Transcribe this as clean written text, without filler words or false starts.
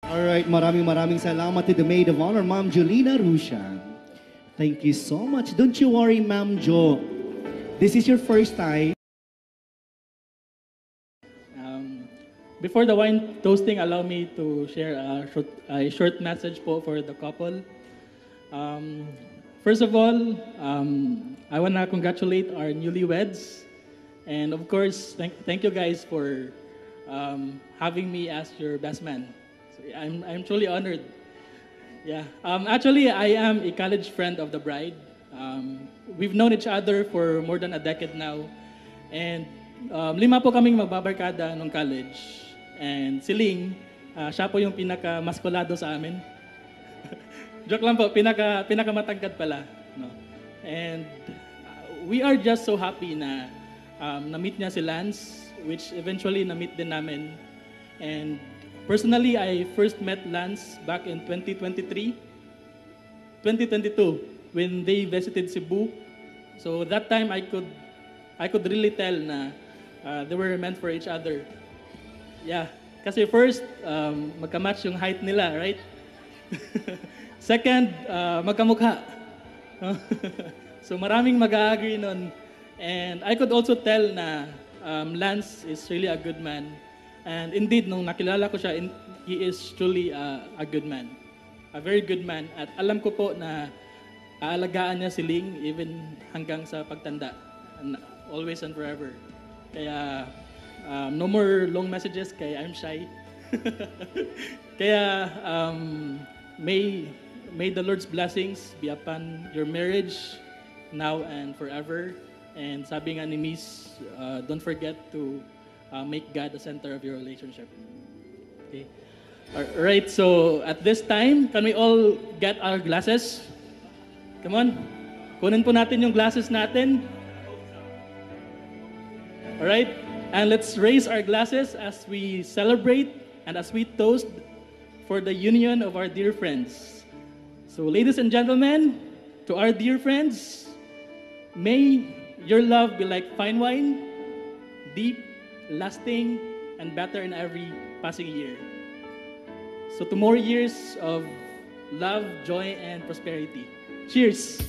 Alright, maraming salamat to the Maid of Honor, Ma'am Jolina Rushan. Thank you so much. Don't you worry, Ma'am Jo. This is your first time. Before the wine toasting, allow me to share a short message po for the couple. First of all, I want to congratulate our newlyweds. And of course, thank you guys for having me as your best man. So I'm truly honored. Yeah. Actually, I am a college friend of the bride. We've known each other for more than a decade now. And 5 po kaming magbabarkada nung college. And si Ling, siya po yung pinaka-maskulado sa amin. Joke lang po, pinaka-matangkad pala. No? And we are just so happy na na-meet niya si Lance, which eventually na-meet din namin. And personally, I first met Lance back in 2022, when they visited Cebu. So that time, I could really tell na they were meant for each other. Yeah, kasi first, magka-match yung height nila, right? Second, magkamukha. So maraming mag-agree nun. And I could also tell na Lance is really a good man. And indeed, nung nakilala ko siya, he is truly a good man. A very good man. At alam ko po na aalagaan niya si Ling even hanggang sa pagtanda. And always and forever. Kaya no more long messages kaya I'm shy. Kaya may the Lord's blessings be upon your marriage now and forever. And sabi nga ni Miss, don't forget to make God the center of your relationship. Okay. All right, so at this time, can we all get our glasses? Come on. Kunin po natin yung glasses natin. All right. And let's raise our glasses as we celebrate and as we toast for the union of our dear friends. So, ladies and gentlemen, to our dear friends, may your love be like fine wine, deep, lasting, and better in every passing year. So, to more years of love, joy, and prosperity. Cheers!